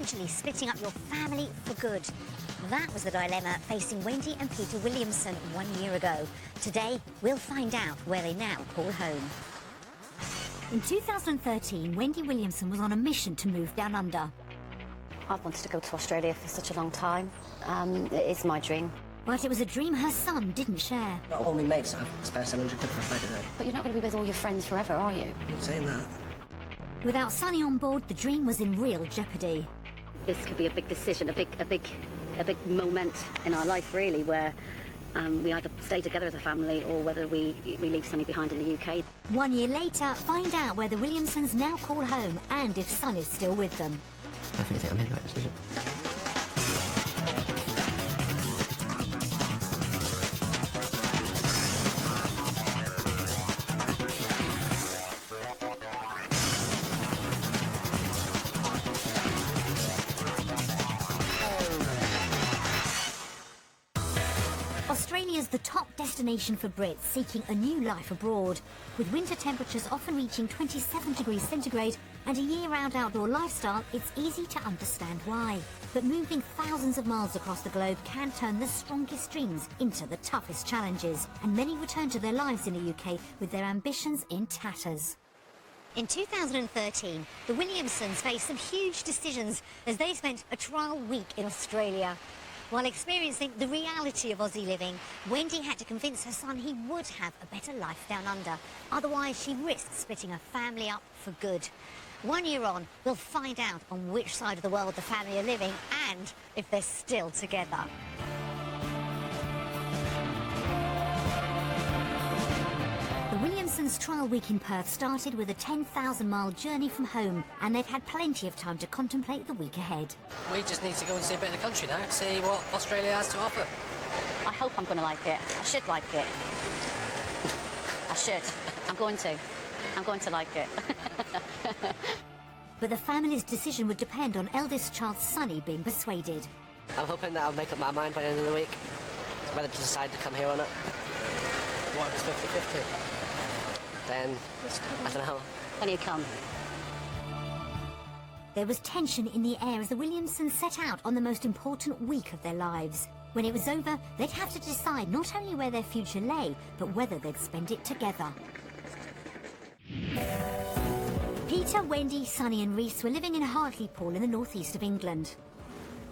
potentially splitting up your family for good? That was the dilemma facing Wendy and Peter Williamson 1 year ago. Today, we'll find out where they now call home. In 2013, Wendy Williamson was on a mission to move down under. I've wanted to go to Australia for such a long time. It is my dream. But it was a dream her son didn't share. Not all my mates have spare 700 quid for a flight today. But you're not going to be with all your friends forever, are you? I'm saying that. Without Sonny on board, the dream was in real jeopardy. This could be a big decision, a big moment in our life, really, where we either stay together as a family or whether we leave Sonny behind in the UK. 1 year later, find out where the Williamsons now call home and if Son is still with them. I think I made the right decision. Australia's the top destination for Brits seeking a new life abroad, with winter temperatures often reaching 27 degrees centigrade and a year-round outdoor lifestyle. It's easy to understand why. But moving thousands of miles across the globe can turn the strongest dreams into the toughest challenges, and many return to their lives in the UK with their ambitions in tatters. In 2013, the Williamsons faced some huge decisions as they spent a trial week in Australia. While experiencing the reality of Aussie living, Wendy had to convince her son he would have a better life down under. Otherwise, she risked splitting her family up for good. 1 year on, we'll find out on which side of the world the family are living and if they're still together. The Williamsons' trial week in Perth started with a 10,000-mile journey from home, and they've had plenty of time to contemplate the week ahead. We just need to go and see a bit of the country now, see what Australia has to offer. I hope I'm going to like it. I should like it. I should. I'm going to like it. But the family's decision would depend on eldest child Sonny being persuaded. I'm hoping that I'll make up my mind by the end of the week whether to decide to come here or not. What if it's 50-50? Then, I don't know. Then you come. There was tension in the air as the Williamsons set out on the most important week of their lives. When it was over, they'd have to decide not only where their future lay, but whether they'd spend it together. Peter, Wendy, Sonny and Reese were living in Hartlepool in the northeast of England.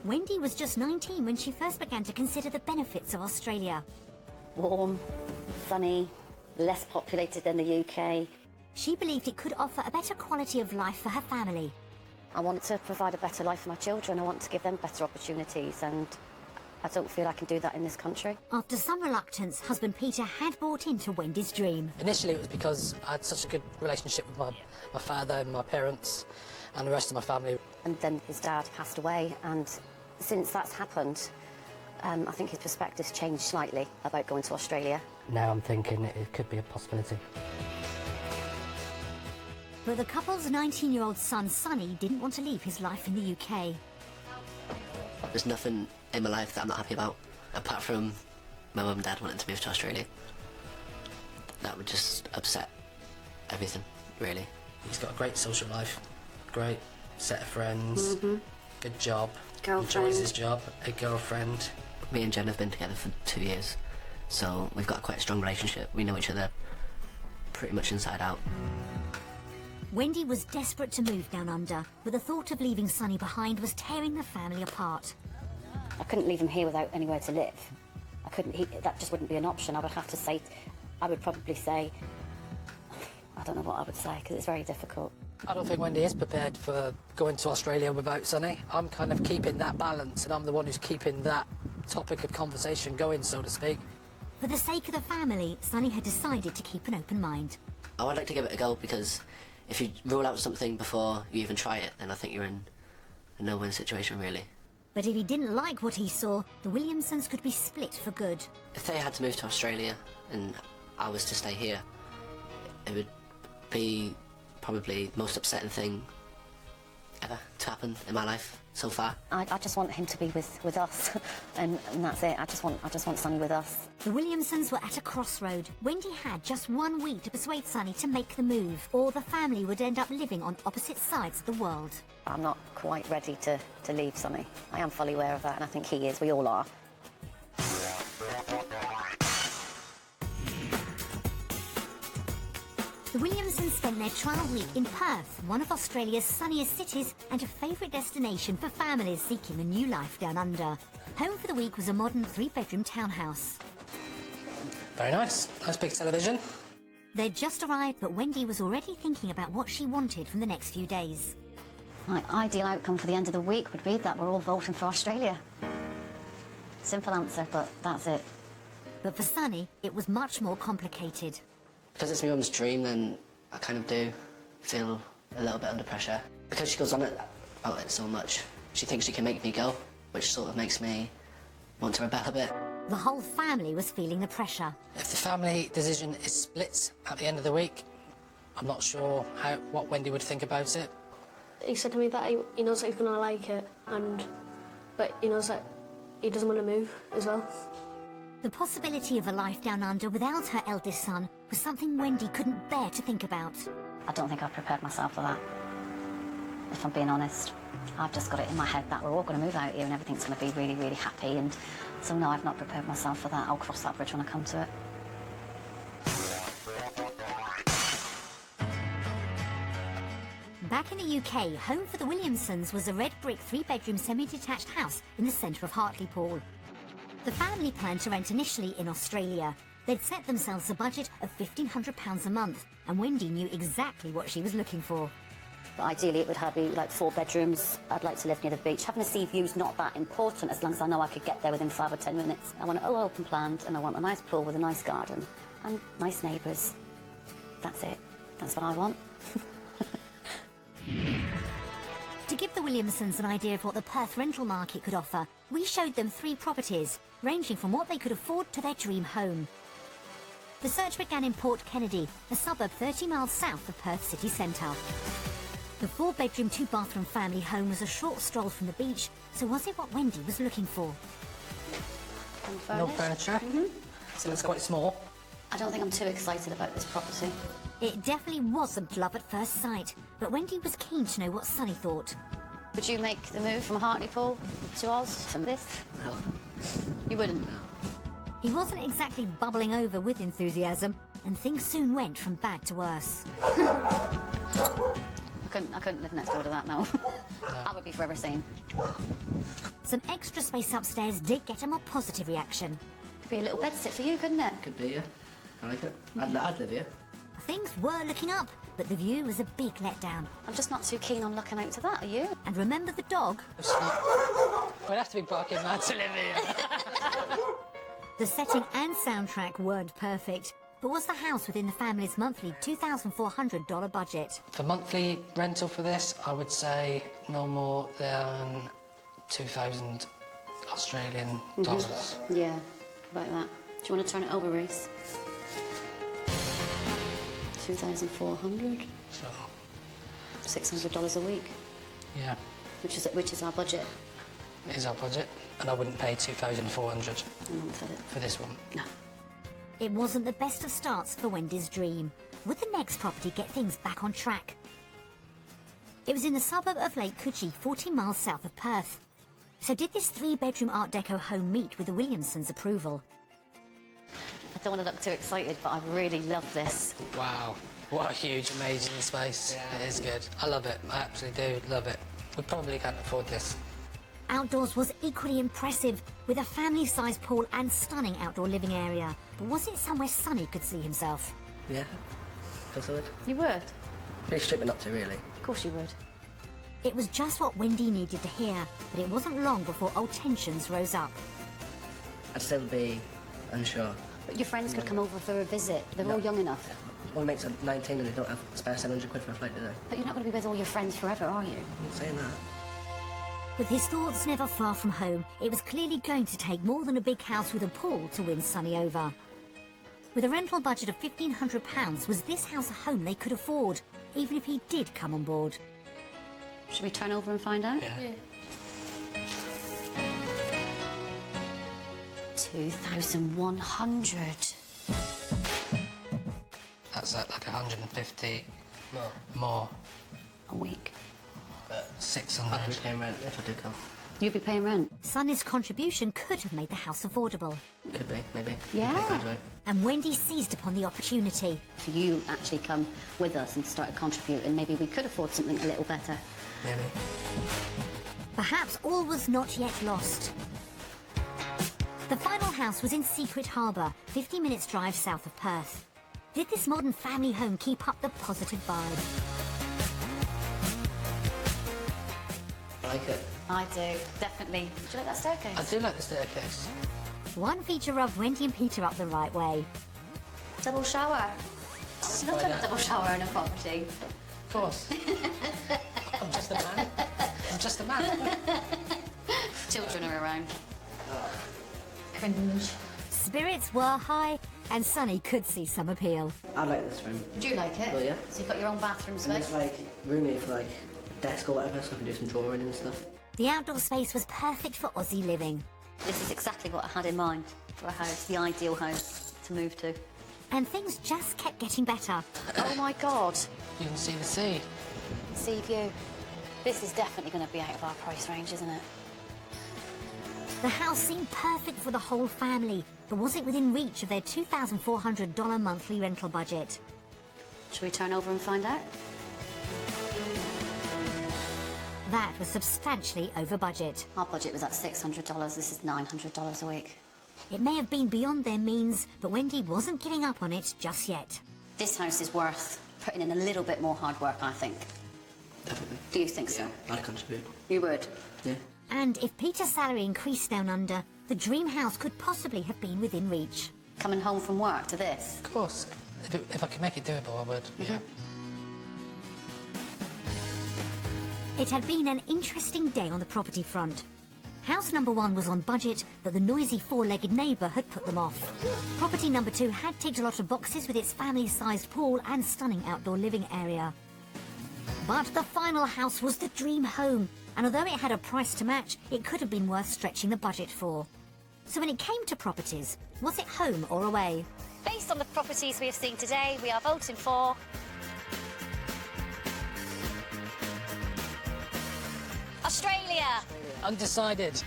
Wendy was just 19 when she first began to consider the benefits of Australia. Warm, sunny, less populated than the UK. She believed it could offer a better quality of life for her family. I want to provide a better life for my children. I want to give them better opportunities, and I don't feel I can do that in this country. After some reluctance, husband Peter had bought into Wendy's dream. Initially it was because I had such a good relationship with my father and my parents and the rest of my family. And then his dad passed away, and since that's happened, I think his perspective's changed slightly about going to Australia. Now I'm thinking it could be a possibility. But the couple's 19-year-old son, Sonny, didn't want to leave his life in the UK. There's nothing in my life that I'm not happy about, apart from my mum and dad wanting to move to Australia. That would just upset everything, really. He's got a great social life, great set of friends, good job, Girlfriend. enjoys his job, a girlfriend. Me and Jen have been together for 2 years, so we've got quite a strong relationship. We know each other pretty much inside out. Wendy was desperate to move down under, but the thought of leaving Sonny behind was tearing the family apart. I couldn't leave him here without anywhere to live. I couldn't. That just wouldn't be an option. I would have to say. I would probably say. I don't know what I would say because it's very difficult. I don't think Wendy is prepared for going to Australia without Sonny. I'm kind of keeping that balance, and I'm the one who's keeping that topic of conversation going, so to speak. For the sake of the family, Sonny had decided to keep an open mind. I would like to give it a go, because if you rule out something before you even try it, then I think you're in a no-win situation, really. But if he didn't like what he saw, the Williamsons could be split for good. If they had to move to Australia and I was to stay here, it would be probably the most upsetting thing ever to happen in my life so far. I just want him to be with us, and that's it. I just want Sonny with us. The Williamsons were at a crossroad. Wendy had just 1 week to persuade Sonny to make the move, or the family would end up living on opposite sides of the world. I'm not quite ready to leave Sonny. I am fully aware of that, and I think he is. We all are. The Williamsons spent their trial week in Perth, one of Australia's sunniest cities and a favourite destination for families seeking a new life down under. Home for the week was a modern 3-bedroom townhouse. Very nice. Nice big television. They'd just arrived, but Wendy was already thinking about what she wanted from the next few days. My ideal outcome for the end of the week would be that we're all voting for Australia. Simple answer, but that's it. But for Sonny, it was much more complicated. Because it's my mum's dream, then I kind of do feel a little bit under pressure. Because she goes on about it so much, she thinks she can make me go, which sort of makes me want to rebel a bit. The whole family was feeling the pressure. If the family decision is split at the end of the week, I'm not sure what Wendy would think about it. He said to me that he knows that he's going to like it, but he knows that he doesn't want to move as well. The possibility of a life down under without her eldest son was something Wendy couldn't bear to think about. I don't think I've prepared myself for that, if I'm being honest. I've just got it in my head that we're all going to move out here and everything's going to be really, really happy, and so no, I've not prepared myself for that. I'll cross that bridge when I come to it. Back in the UK, home for the Williamsons was a red brick 3-bedroom semi-detached house in the centre of Hartlepool. The family planned to rent initially in Australia. They'd set themselves a budget of £1,500 a month, and Wendy knew exactly what she was looking for. But ideally it would be like 4 bedrooms. I'd like to live near the beach. Having a sea view's not that important as long as I know I could get there within 5 or 10 minutes. I want it all open planned, and I want a nice pool with a nice garden and nice neighbours. That's it. That's what I want. To give the Williamsons an idea of what the Perth rental market could offer, we showed them 3 properties, ranging from what they could afford to their dream home. The search began in Port Kennedy, a suburb 30 miles south of Perth city centre. The 4-bedroom, 2-bathroom family home was a short stroll from the beach, so was it what Wendy was looking for? No furniture. So it's quite small. I don't think I'm too excited about this property. It definitely wasn't love at first sight, but Wendy was keen to know what Sonny thought. Would you make the move from Hartlepool to Oz from this? No. You wouldn't? He wasn't exactly bubbling over with enthusiasm, and things soon went from bad to worse. I couldn't live next door to that, no. I would be forever sane. Some extra space upstairs did get a more positive reaction. Could be a little bedsit for you, couldn't it? Could be, yeah. I like it. I'd live here. Things were looking up, but the view was a big letdown. I'm just not too keen on looking out to that, are you? And remember the dog? We'd have to be barking mad to live here. The setting and soundtrack weren't perfect, but was the house within the family's monthly $2,400 budget? For monthly rental for this, I would say no more than 2,000 Australian dollars. Yeah, about that. Do you want to turn it over, Reese? 2,400. So, $600 a week, yeah, which is our budget. it is our budget, and I wouldn't pay 2,400 A month for it. for this one. No. It wasn't the best of starts for Wendy's dream. Would the next property get things back on track? It was in the suburb of Lake Coogee, 14 miles south of Perth. So did this 3-bedroom Art Deco home meet with the Williamsons' approval? I don't want to look too excited, but I really love this. Wow, what a huge, amazing space. It is good. I love it. I absolutely do love it. We probably can't afford this. Outdoors was equally impressive, with a family-sized pool and stunning outdoor living area. But was it somewhere Sonny could see himself? Yeah. Of course I would. You would? Pretty strict, but not to really. Of course you would. It was just what Wendy needed to hear, but it wasn't long before old tensions rose up. I'd still be unsure. But your friends could come over for a visit. They're all young enough. One mates are 19 and they don't have spare 700 quid for a flight, do they? But you're not going to be with all your friends forever, are you? I'm not saying that. With his thoughts never far from home, it was clearly going to take more than a big house with a pool to win Sonny over. With a rental budget of £1,500, was this house a home they could afford, even if he did come on board? Should we turn over and find out? Yeah. 2,100. That's like 150 more. A week. But I'd be 600. paying rent if I did come. You'd be paying rent. Sonny's contribution could have made the house affordable, Could be, maybe. Yeah. Could graduate. and Wendy seized upon the opportunity. If you actually come with us and start contributing, maybe we could afford something a little better. Maybe. Perhaps all was not yet lost. The final house was in Secret Harbour, 50 minutes drive south of Perth. Did this modern family home keep up the positive vibe? I like it. I do, definitely. Do you like that staircase? I do like the staircase. One feature rubbed Wendy and Peter up the right way. Double shower. You've not done a double shower in a property. Of course. I'm just a man. I'm just a man. Children are around. Cringe. Spirits were high, and Sonny could see some appeal. I like this room. Do you like it? Well, yeah. So you've got your own bathroom And space? it's like roomy for like a desk or whatever, so I can do some drawing and stuff. The outdoor space was perfect for Aussie living, This is exactly what I had in mind for a house, the ideal house to move to. and things just kept getting better. Oh my God. You can see the sea. Sea view. This is definitely going to be out of our price range, isn't it? The house seemed perfect for the whole family, but was it within reach of their $2,400 monthly rental budget? Should we turn over and find out? That was substantially over budget. Our budget was at $600. This is $900 a week. It may have been beyond their means, but Wendy wasn't giving up on it just yet. This house is worth putting in a little bit more hard work, I think. Definitely. Do you think so? Yeah, I'd contribute. You would? Yeah. And if Peter's salary increased down under, the dream house could possibly have been within reach. Coming home from work to this? Of course. If I could make it doable, I would. Yeah. It had been an interesting day on the property front. House number 1 was on budget, but the noisy four-legged neighbour had put them off. Property number 2 had ticked a lot of boxes with its family-sized pool and stunning outdoor living area. But the final house was the dream home, and although it had a price to match, it could have been worth stretching the budget for. So when it came to properties, was it home or away? Based on the properties we have seen today, we are voting for... Australia! Undecided.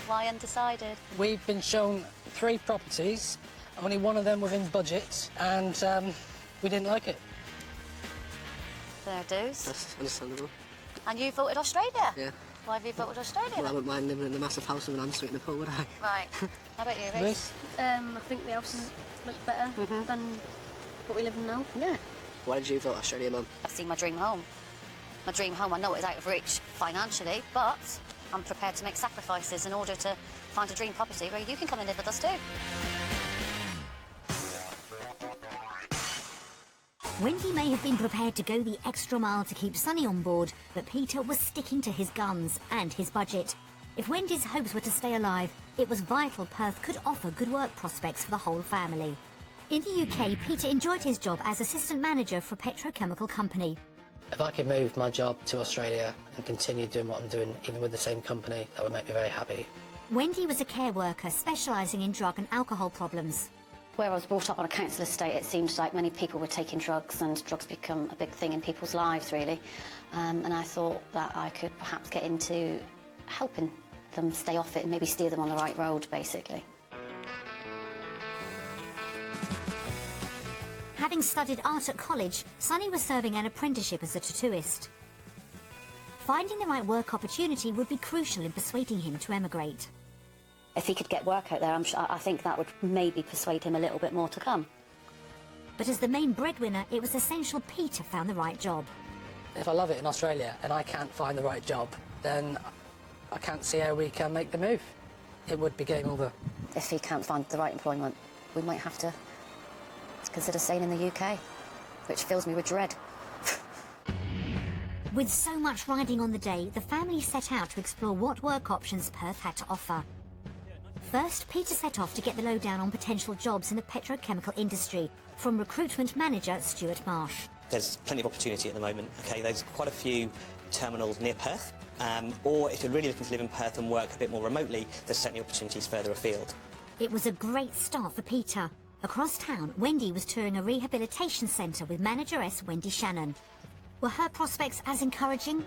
Why undecided? We've been shown 3 properties, only one of them within budget, and we didn't like it. Fair dues. That's understandable. And you voted Australia? Yeah. Why have you voted Australia? Well, I wouldn't mind living in a massive house with an ensuite in the pool, would I? Right. How about you, Reece? Reece? I think the houses look better than what we live in now. Yeah. Why did you vote Australia, Mum? I've seen my dream home. My dream home, I know it's out of reach financially, but I'm prepared to make sacrifices in order to find a dream property where you can come and live with us too. Wendy may have been prepared to go the extra mile to keep Sonny on board, but Peter was sticking to his guns and his budget. If Wendy's hopes were to stay alive, it was vital Perth could offer good work prospects for the whole family. In the UK, Peter enjoyed his job as assistant manager for a petrochemical company. If I could move my job to Australia and continue doing what I'm doing, even with the same company, that would make me very happy. Wendy was a care worker specialising in drug and alcohol problems. Where I was brought up on a council estate, it seemed like many people were taking drugs and drugs become a big thing in people's lives, really. And I thought that I could perhaps get into helping them stay off it and maybe steer them on the right road, basically. Having studied art at college, Sonny was serving an apprenticeship as a tattooist. Finding the right work opportunity would be crucial in persuading him to emigrate. If he could get work out there, I think that would maybe persuade him a little bit more to come. But as the main breadwinner, it was essential Peter found the right job. If I love it in Australia and I can't find the right job, then I can't see how we can make the move. It would be game over. If he can't find the right employment, we might have to consider staying in the UK, which fills me with dread. With so much riding on the day, the family set out to explore what work options Perth had to offer. First, Peter set off to get the lowdown on potential jobs in the petrochemical industry from recruitment manager Stuart Marsh. there's plenty of opportunity at the moment. Okay, there's quite a few terminals near Perth, or if you're really looking to live in Perth and work a bit more remotely, there's certainly opportunities further afield. It was a great start for Peter. Across town, Wendy was touring a rehabilitation centre with manageress Wendy Shannon. Were her prospects as encouraging?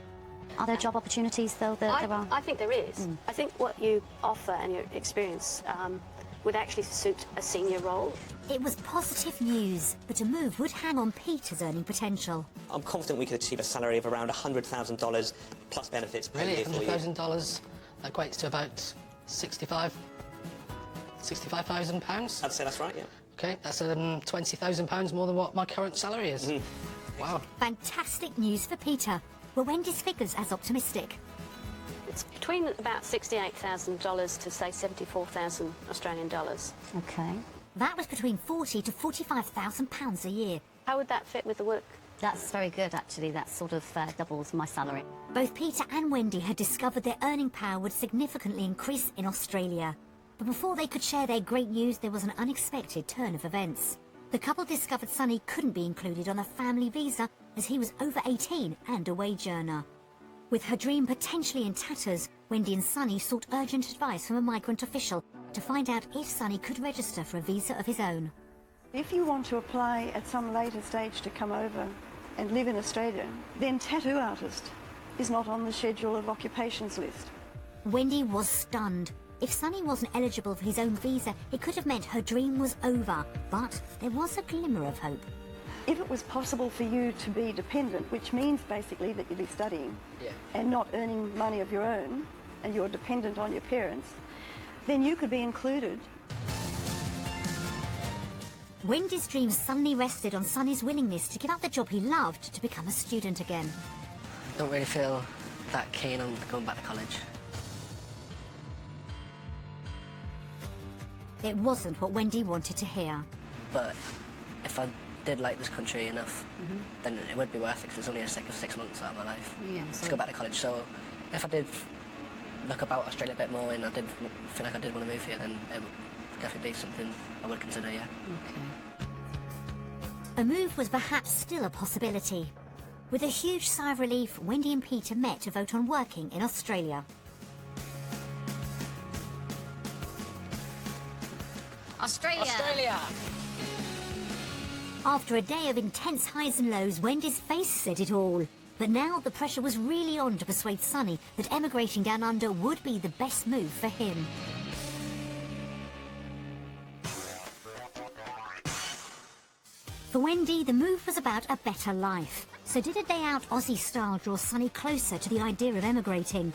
Are there job opportunities, though, that there are? I think there is. I think what you offer and your experience would actually suit a senior role. It was positive news, but a move would hang on Peter's earning potential. I'm confident we could achieve a salary of around $100,000 plus benefits per Really, year for you. $100,000 equates to about £65,000. I'd say that's right, yeah. Okay, that's £20,000 more than what my current salary is. Wow. Fantastic news for Peter. Were Wendy's figures as optimistic? It's between about $68,000 to, say, 74,000 Australian dollars. Okay. That was between £40,000 to £45,000 a year. How would that fit with the work? That's very good, actually. That sort of doubles my salary. Both Peter and Wendy had discovered their earning power would significantly increase in Australia. But before they could share their great news, there was an unexpected turn of events. The couple discovered Sonny couldn't be included on a family visa as he was over 18 and a wage earner. With her dream potentially in tatters, Wendy and Sonny sought urgent advice from a migrant official to find out if Sonny could register for a visa of his own. If you want to apply at some later stage to come over and live in Australia, then tattoo artist is not on the schedule of occupations list. Wendy was stunned. If Sonny wasn't eligible for his own visa, it could have meant her dream was over. But there was a glimmer of hope. If it was possible for you to be dependent, which means basically that you'd be studying and not earning money of your own, and you're dependent on your parents, then you could be included. Wendy's dreams suddenly rested on Sonny's willingness to give up the job he loved to become a student again. Don't really feel that keen on going back to college. It wasn't what Wendy wanted to hear. But if I did like this country enough, then it would be worth it, because it's only a 6 months out of my life to go back to college. So if I did look about Australia a bit more and I did feel like I did want to move here, then it would definitely be something I would consider, yeah. A move was perhaps still a possibility. With a huge sigh of relief, Wendy and Peter met to vote on working in Australia. Australia! After a day of intense highs and lows, Wendy's face said it all. But now the pressure was really on to persuade Sonny that emigrating down under would be the best move for him. For Wendy, the move was about a better life. So did a day out Aussie style draw Sonny closer to the idea of emigrating?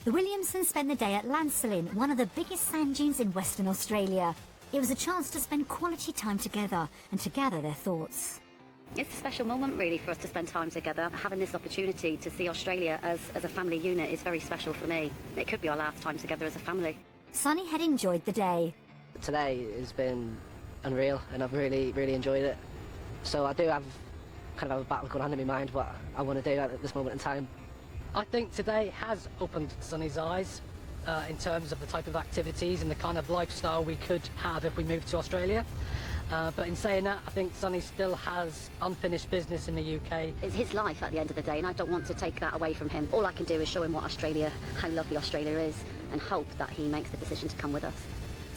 The Williamsons spent the day at Lancelin, one of the biggest sand dunes in Western Australia. It was a chance to spend quality time together and to gather their thoughts. It's a special moment, really, for us to spend time together. Having this opportunity to see Australia as a family unit is very special for me. It could be our last time together as a family. Sonny had enjoyed the day. Today has been unreal, and I've really, really enjoyed it. So I do have kind of a battle going on in my mind what I want to do at this moment in time. I think today has opened Sonny's eyes in terms of the type of activities and the kind of lifestyle we could have if we moved to Australia. But in saying that, I think Sonny still has unfinished business in the UK. It's his life at the end of the day, and I don't want to take that away from him. All I can do is show him what Australia, how lovely Australia is, and hope that he makes the decision to come with us.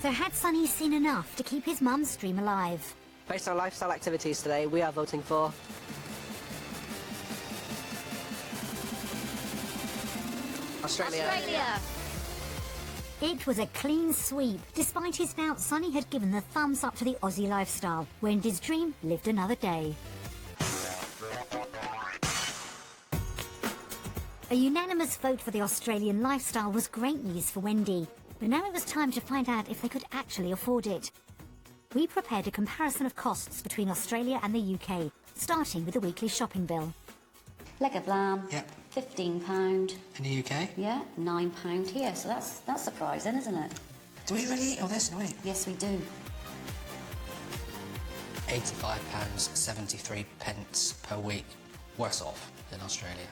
So had Sonny seen enough to keep his mum's dream alive? Based on lifestyle activities today, we are voting for Australia. It was a clean sweep. Despite his doubt, Sonny had given the thumbs up to the Aussie lifestyle. Wendy's dream lived another day. A unanimous vote for the Australian lifestyle was great news for Wendy. But now it was time to find out if they could actually afford it. We prepared a comparison of costs between Australia and the UK, starting with the weekly shopping bill. Leg of lamb, Yep. £15. In the UK? Yeah, £9 here, so that's surprising, isn't it? Do we really eat all this? No, wait. Yes, we do. £85.73 per week. Worse off than Australia.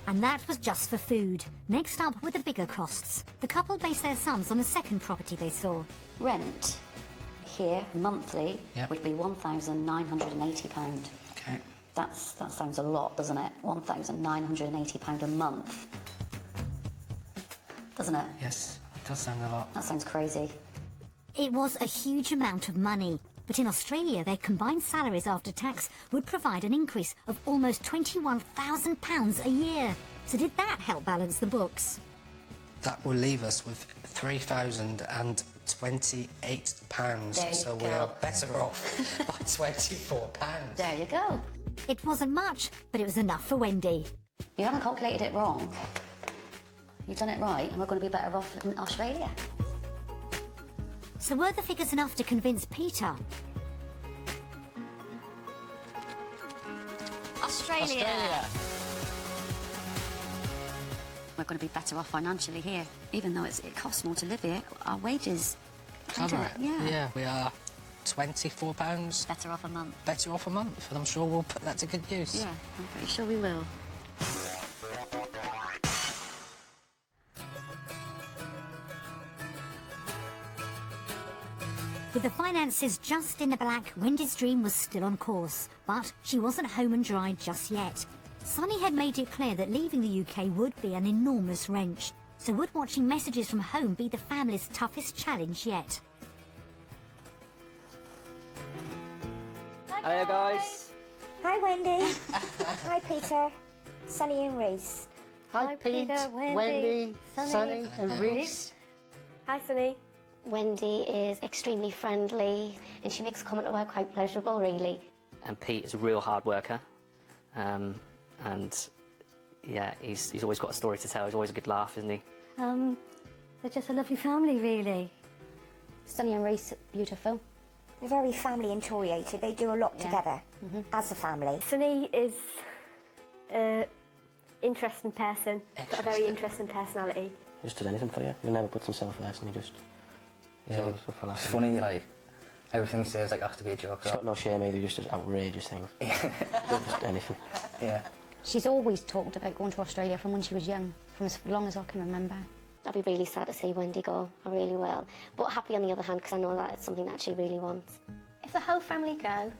And that was just for food. Next up were the bigger costs. The couple based their sums on a second property they saw. Rent here monthly Yep. would be £1,980. Okay. That sounds a lot, doesn't it? £1,980 a month. Doesn't it? Yes, it does sound a lot. That sounds crazy. It was a huge amount of money, but in Australia their combined salaries after tax would provide an increase of almost £21,000 a year. So did that help balance the books? That will leave us with £3,028. There you So we go. are better off by £24. There you go. It wasn't much, but it was enough for Wendy. You haven't calculated it wrong. You've done it right, and we're going to be better off in Australia. So were the figures enough to convince Peter? Australia. We're going to be better off financially here, even though it costs more to live here. Our wages Cover it. Yeah. We are £24 better off a month. better off a month, and I'm sure we'll put that to good use. Yeah, I'm pretty sure we will. With the finances just in the black, Wendy's dream was still on course, but she wasn't home and dry just yet. Sonny had made it clear that leaving the UK would be an enormous wrench. So would watching messages from home be the family's toughest challenge yet? Hello, guys. Hi, Wendy. Hi, Peter. Sonny and Reese. Hi, Pete, Peter, Wendy, Sonny and Reese. Hi, Sonny. Wendy is extremely friendly and she makes comment about quite pleasurable, really. And Pete is a real hard worker, and yeah, he's always got a story to tell. He's always a good laugh, isn't he? They're just a lovely family, really. Sonny and Reese, beautiful. They're very family-orientated. They do a lot together as a family. Sonny is an interesting person, got a very interesting personality. He just does anything for you. He never puts himself first, and he just... Yeah, it's funny, like, everything he says, like, has to be a joke. He's got no shame either, he just does outrageous things. Just anything. Yeah. She's always talked about going to Australia from when she was young, from as long as I can remember. I'd be really sad to see Wendy go. I really will. But happy on the other hand, because I know that it's something that she really wants. If the whole family go,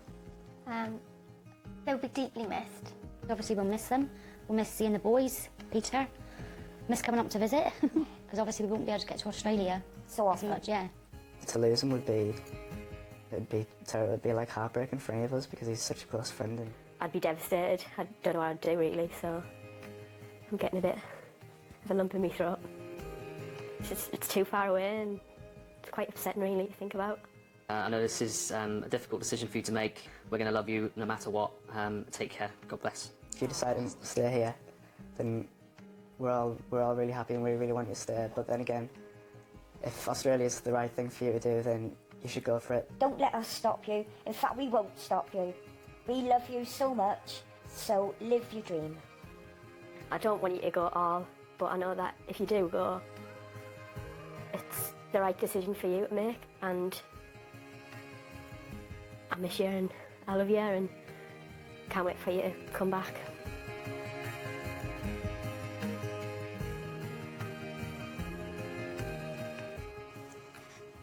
they'll be deeply missed. Obviously we'll miss them. We'll miss seeing the boys, Peter. Miss coming up to visit, because obviously we won't be able to get to Australia so often. much, yeah. To lose him would be, it'd be terrible. It'd be like heartbreaking for any of us because he's such a close friend. And I'd be devastated. I don't know what I'd do, really, so I'm getting a bit of a lump in my throat. It's too far away and it's quite upsetting, really, to think about. I know this is a difficult decision for you to make. We're going to love you no matter what. Take care. God bless. if you decide to stay here, then we're all really happy and we really want you to stay. But then again, if Australia's the right thing for you to do, then you should go for it. Don't let us stop you. In fact, we won't stop you. We love you so much, so live your dream. I don't want you to go all, but I know that if you do go, it's the right decision for you to make, and I miss you and I love you and can't wait for you to come back.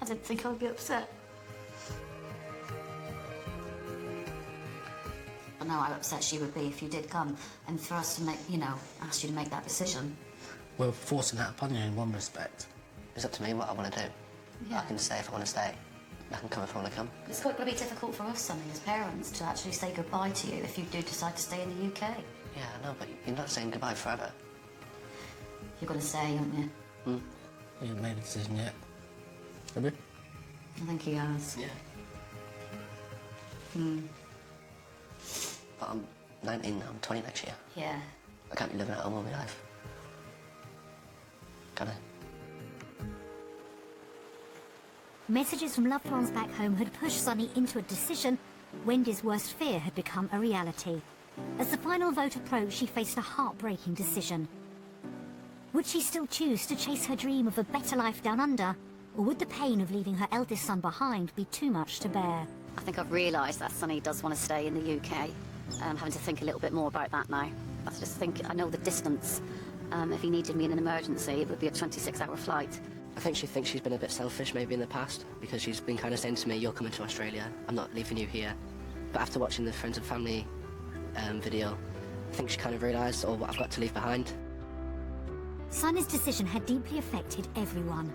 I didn't think I'd be upset. I know how upset she would be if you did come, and for us to make, ask you to make that decision. We're forcing that upon you in one respect. It's up to me what I want to do. Yeah. I can stay if I want to stay. I can come if I want to come. It's quite going to be difficult for us, Sonny, as parents, to actually say goodbye to you if you do decide to stay in the UK. Yeah, I know, but you're not saying goodbye forever. You're going to stay, aren't you? You haven't made a decision yet. Have you? I think he has. Yeah. But I'm 19 now, I'm 20 next year. Yeah. I can't be living at home all my life. Can I? Messages from loved ones back home had pushed Sonny into a decision. Wendy's worst fear had become a reality. As the final vote approached, she faced a heartbreaking decision. Would she still choose to chase her dream of a better life down under, or would the pain of leaving her eldest son behind be too much to bear? I think I've realised that Sonny does want to stay in the UK. I'm having to think a little bit more about that now. I just think I know the distance. If he needed me in an emergency, it would be a 26-hour flight. I think she thinks she's been a bit selfish maybe in the past, because she's been kind of saying to me, you're coming to Australia, I'm not leaving you here. But after watching the Friends and Family video, I think she kind of realised, what I've got to leave behind. Sonny's decision had deeply affected everyone.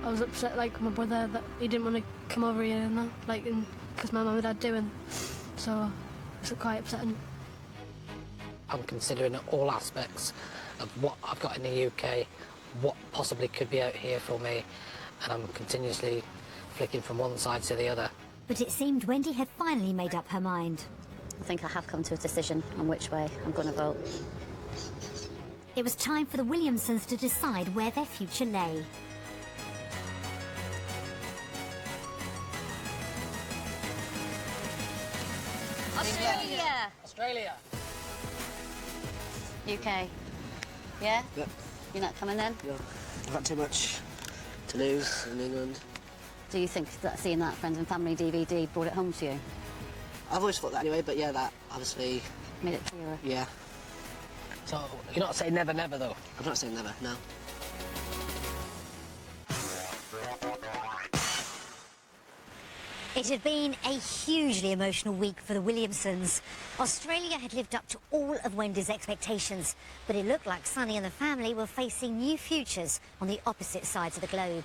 I was upset, like, my brother, that he didn't want to come over here, and like, because my mum and dad do, and so it's quite upsetting. I'm considering all aspects of what I've got in the UK, what possibly could be out here for me, and I'm continuously flicking from one side to the other. But it seemed Wendy had finally made up her mind. I think I have come to a decision on which way I'm going to vote. It was time for the Williamsons to decide where their future lay. Australia! Australia! UK. Yeah? Yep. You're not coming then? No, I've got too much to lose in England. Do you think that seeing that Friends and Family DVD brought it home to you? I've always thought that anyway, but yeah, that obviously... Made it clearer? Yeah. So, you're not saying never, never, though? I'm not saying never, no. It had been a hugely emotional week for the Williamsons. Australia had lived up to all of Wendy's expectations, but it looked like Sonny and the family were facing new futures on the opposite sides of the globe.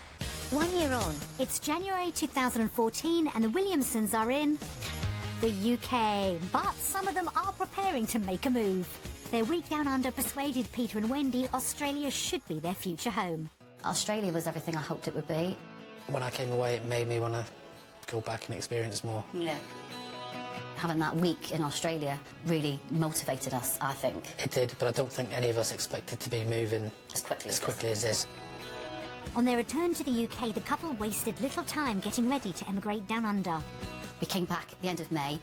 1 year on, it's January 2014 and the Williamsons are in the UK, but some of them are preparing to make a move. Their week down under persuaded Peter and Wendy Australia should be their future home. Australia was everything I hoped it would be. When I came away, it made me want to go back and experience more. Yeah. Having that week in Australia really motivated us, I think. It did, but I don't think any of us expected to be moving as quickly as this. On their return to the UK, the couple wasted little time getting ready to emigrate down under. We came back at the end of May.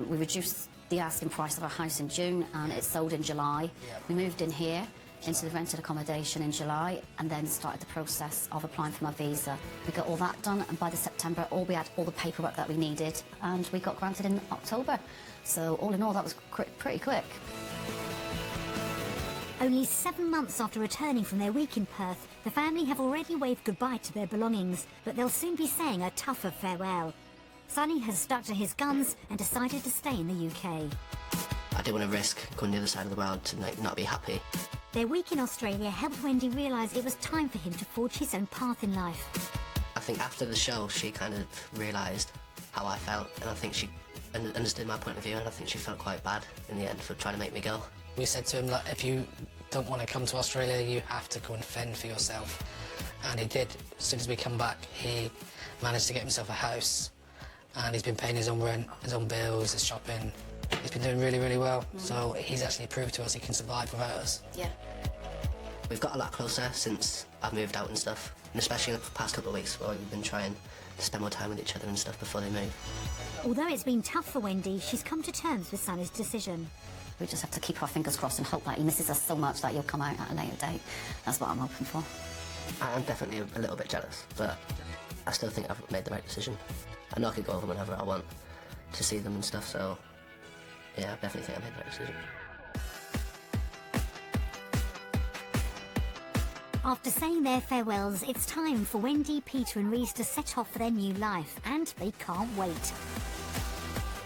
We reduced the asking price of our house in June, and it sold in July. Yeah. We moved in here into the rented accommodation in July, and then started the process of applying for my visa. We got all that done, and by the September, we had all the paperwork that we needed, and we got granted in October. So all in all, that was pretty quick. Only 7 months after returning from their week in Perth, the family have already waved goodbye to their belongings, but they'll soon be saying a tougher farewell. Sonny has stuck to his guns and decided to stay in the UK. I didn't want to risk going to the other side of the world to not be happy. Their week in Australia helped Wendy realise it was time for him to forge his own path in life. I think after the show, she kind of realised how I felt, and I think she understood my point of view, and I think she felt quite bad in the end for trying to make me go. We said to him, like, if you don't want to come to Australia, you have to go and fend for yourself. And he did. As soon as we come back, he managed to get himself a house, and he's been paying his own rent, his own bills, his shopping. He's been doing really, really well. So he's actually proved to us he can survive without us. Yeah. We've got a lot closer since I've moved out and stuff, and especially in the past couple of weeks where we've been trying to spend more time with each other and stuff before they move. Although it's been tough for Wendy, she's come to terms with Sonny's decision. We just have to keep our fingers crossed and hope that he misses us so much that he'll come out at a later date. That's what I'm hoping for. I am definitely a little bit jealous, but I still think I've made the right decision. I know I could go over whenever I want to see them and stuff, so yeah, I definitely think I made the right decision. After saying their farewells, it's time for Wendy, Peter and Reese to set off for their new life, and they can't wait.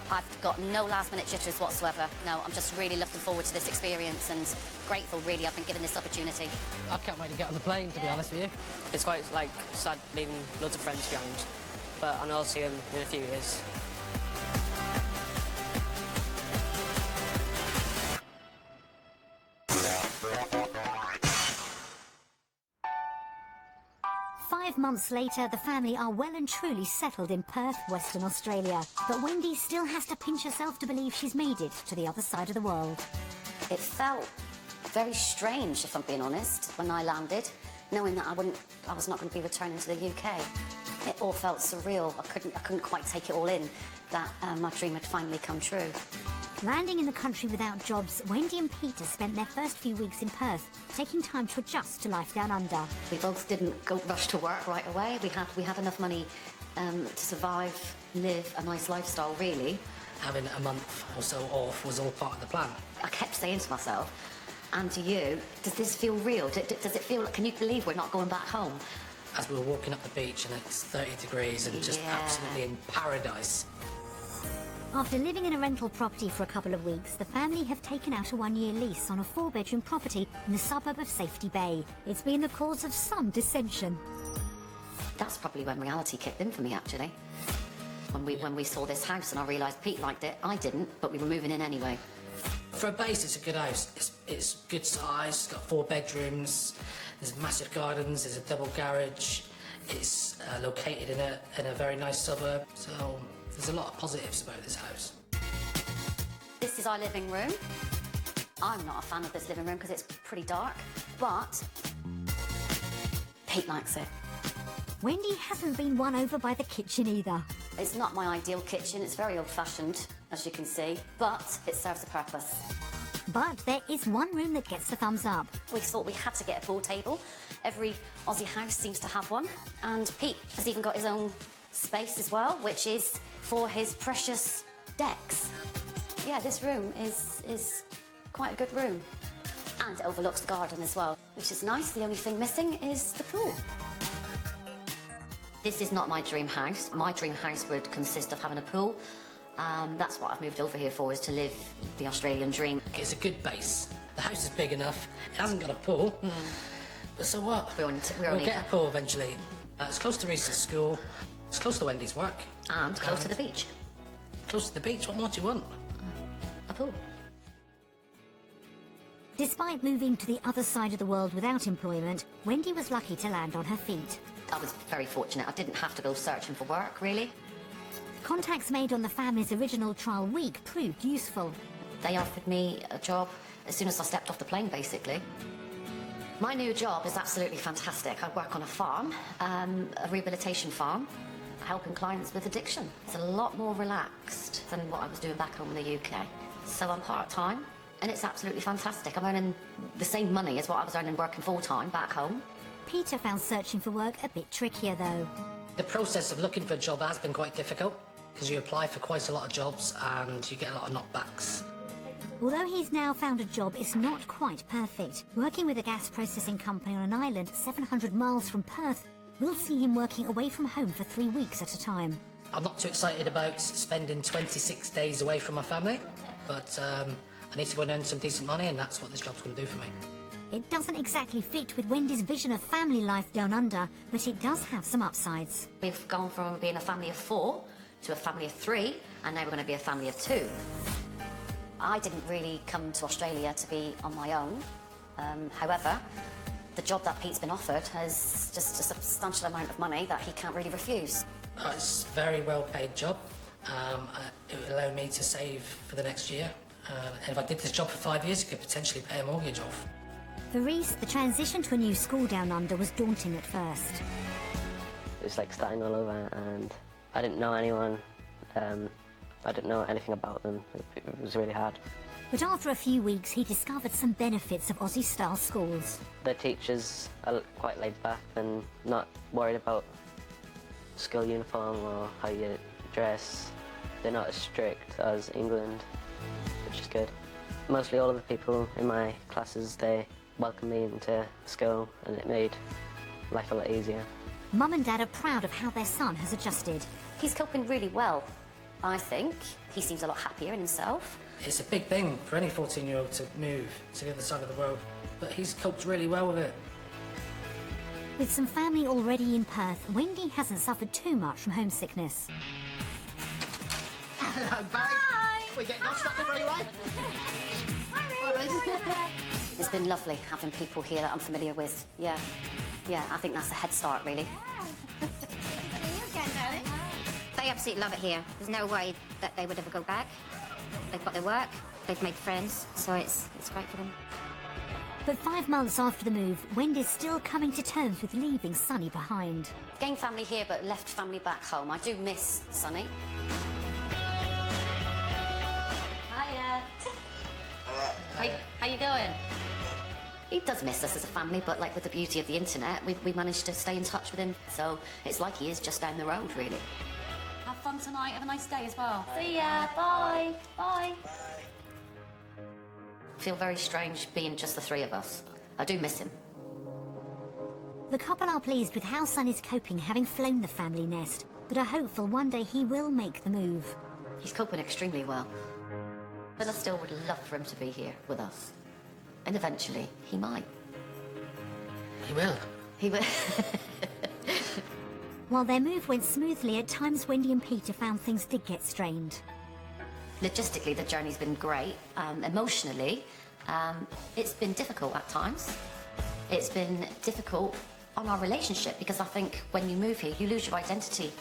I've got no last-minute jitters whatsoever. No, I'm just really looking forward to this experience and grateful, really, I've been given this opportunity. I can't wait to get on the plane, to be honest with you. It's quite, like, sad leaving loads of friends behind, but I know I'll see them in a few years. Months later, the family are well and truly settled in Perth, Western Australia. But Wendy still has to pinch herself to believe she's made it to the other side of the world. It felt very strange, if I'm being honest, when I landed, knowing that I was not going to be returning to the UK. It all felt surreal. I couldn't quite take it all in, that my dream had finally come true. Landing in the country without jobs, Wendy and Peter spent their first few weeks in Perth, taking time to adjust to life down under. We both didn't go rush to work right away. We had enough money to survive, live a nice lifestyle, really. Having a month or so off was all part of the plan. I kept saying to myself, And to you, does this feel real? Does it feel like, can you believe we're not going back home? As we were walking up the beach and it's 30 degrees and just absolutely in paradise. After living in a rental property for a couple of weeks, the family have taken out a 1-year lease on a 4-bedroom property in the suburb of Safety Bay. It's been the cause of some dissension. That's probably when reality kicked in for me, actually. When we saw this house and I realised Pete liked it, I didn't, but we were moving in anyway. For a base, it's a good house. It's good size, it's got 4 bedrooms, there's massive gardens, there's a double garage, it's located in a very nice suburb, so there's a lot of positives about this house. This is our living room. I'm not a fan of this living room because it's pretty dark, but Pete likes it. Wendy hasn't been won over by the kitchen either. It's not my ideal kitchen, it's very old-fashioned, as you can see, but it serves a purpose. But there is one room that gets the thumbs up. We thought we had to get a pool table. Every Aussie house seems to have one, and Pete has even got his own space as well, which is for his precious decks. Yeah, this room is quite a good room. And it overlooks the garden as well, which is nice. The only thing missing is the pool. This is not my dream house. My dream house would consist of having a pool. That's what I've moved over here for, is to live the Australian dream. It's a good base. The house is big enough. It hasn't got a pool. But so what? We'll get a pool eventually. It's close to Reese's school. It's close to Wendy's work. And close to the beach. Close to the beach? What more do you want? A pool. Despite moving to the other side of the world without employment, Wendy was lucky to land on her feet. I was very fortunate. I didn't have to go searching for work, really. Contacts made on the family's original trial week proved useful. They offered me a job as soon as I stepped off the plane, basically. My new job is absolutely fantastic. I work on a farm, a rehabilitation farm, helping clients with addiction. It's a lot more relaxed than what I was doing back home in the UK. So I'm part-time, and it's absolutely fantastic. I'm earning the same money as what I was earning working full-time back home. Peter found searching for work a bit trickier, though. The process of looking for a job has been quite difficult, because you apply for quite a lot of jobs and you get a lot of knockbacks. Although he's now found a job, it's not quite perfect. Working with a gas processing company on an island 700 miles from Perth will see him working away from home for 3 weeks at a time. I'm not too excited about spending 26 days away from my family, but I need to go and earn some decent money, and that's what this job's going to do for me. It doesn't exactly fit with Wendy's vision of family life down under, but it does have some upsides. We've gone from being a family of 4 to a family of 3, and now we're going to be a family of 2. I didn't really come to Australia to be on my own. However, the job that Pete's been offered has just a substantial amount of money that he can't really refuse. It's a very well-paid job. It would allow me to save for the next year. And if I did this job for 5 years, it could potentially pay a mortgage off. For Reese, the transition to a new school down under was daunting at first. It was like starting all over, and I didn't know anyone. I didn't know anything about them. It was really hard. But after a few weeks, he discovered some benefits of Aussie-style schools. The teachers are quite laid back and not worried about school uniform or how you dress. They're not as strict as England, which is good. Mostly all of the people in my classes, they welcomed me into school, and it made life a lot easier. Mum and Dad are proud of how their son has adjusted. He's coping really well, I think. He seems a lot happier in himself. It's a big thing for any 14-year-old to move to the other side of the world, but he's coped really well with it. With some family already in Perth, Wendy hasn't suffered too much from homesickness. Hello, babe. Hi. We getting on stuck very well. It's been lovely having people here that I'm familiar with. Yeah, I think that's a head start, really. They absolutely love it here. There's no way that they would ever go back. They've got their work, they've made friends, so it's great for them. But 5 months after the move, Wendy's still coming to terms with leaving Sonny behind. Gained family here, but left family back home. I do miss Sonny. Hiya. How you going? He does miss us as a family, but like with the beauty of the internet, we managed to stay in touch with him. So it's like he is just down the road, really. Have fun tonight. Have a nice day as well. See ya. Bye. Bye. feel very strange being just the three of us. I do miss him. The couple are pleased with how Sonny's coping, having flown the family nest, but are hopeful one day he will make the move. He's coping extremely well. But I still would love for him to be here with us. And eventually, he might. He will. He will. While their move went smoothly, at times Wendy and Peter found things did get strained. Logistically, the journey's been great. Emotionally, it's been difficult at times. It's been difficult on our relationship because I think when you move here, you lose your identity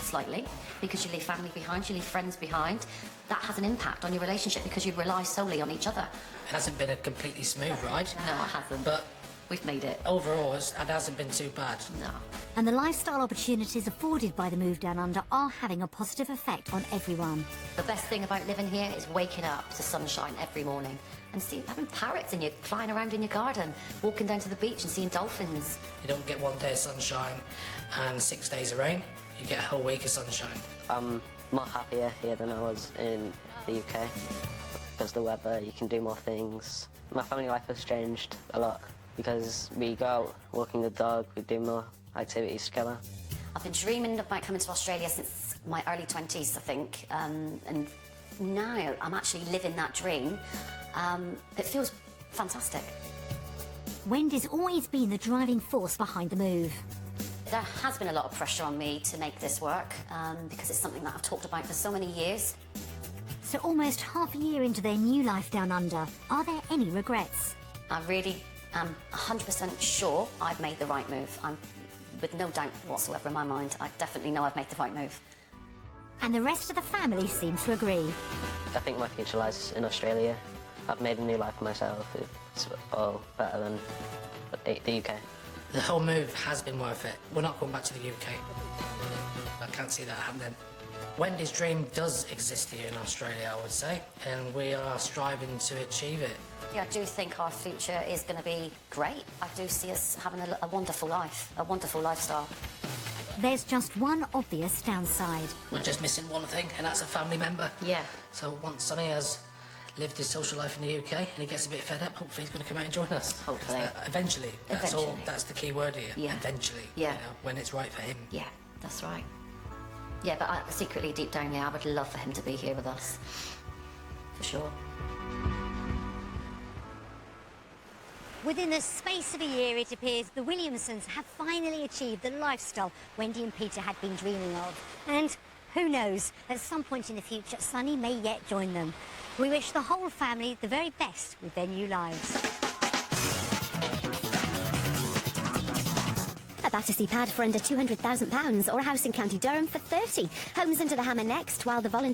slightly because you leave family behind, you leave friends behind. That has an impact on your relationship because you rely solely on each other. It hasn't been a completely smooth ride. No, it hasn't. But we've made it. Overall, it hasn't been too bad. No. And the lifestyle opportunities afforded by the move down under are having a positive effect on everyone. The best thing about living here is waking up to sunshine every morning and having parrots and you flying around in your garden, walking down to the beach and seeing dolphins. You don't get one day of sunshine and 6 days of rain. You get a whole week of sunshine. I'm more happier here than I was in the UK. Because the weather, you can do more things. My family life has changed a lot because we go out walking the dog, we do more activities together. I've been dreaming about coming to Australia since my early 20s, I think, and now I'm actually living that dream. It feels fantastic. Wendy's always been the driving force behind the move. There has been a lot of pressure on me to make this work because it's something that I've talked about for so many years. So almost half a year into their new life down under, are there any regrets? I really am 100% sure I've made the right move. I'm with no doubt whatsoever in my mind. I definitely know I've made the right move. And the rest of the family seems to agree. I think my future lies in Australia. I've made a new life for myself. It's all better than the UK. The whole move has been worth it. We're not going back to the UK. I can't see that happening. Wendy's dream does exist here in Australia, I would say, and we are striving to achieve it. Yeah, I do think our future is going to be great. I do see us having a wonderful life, a wonderful lifestyle. There's just one obvious downside. We're just missing one thing, and that's a family member. Yeah. So once Sonny has lived his social life in the UK and he gets a bit fed up, hopefully he's going to come out and join us. Hopefully. Eventually. That's Eventually. all. That's the key word here. Yeah. Eventually. Yeah. You know, when it's right for him. Yeah, that's right. Yeah, but secretly, deep down there, I would love for him to be here with us. For sure. Within the space of a year, it appears the Williamsons have finally achieved the lifestyle Wendy and Peter had been dreaming of. And who knows, at some point in the future, Sonny may yet join them. We wish the whole family the very best with their new lives. A Battersea pad for under £200,000 or a house in County Durham for 30. Homes under the hammer next, while the volunteers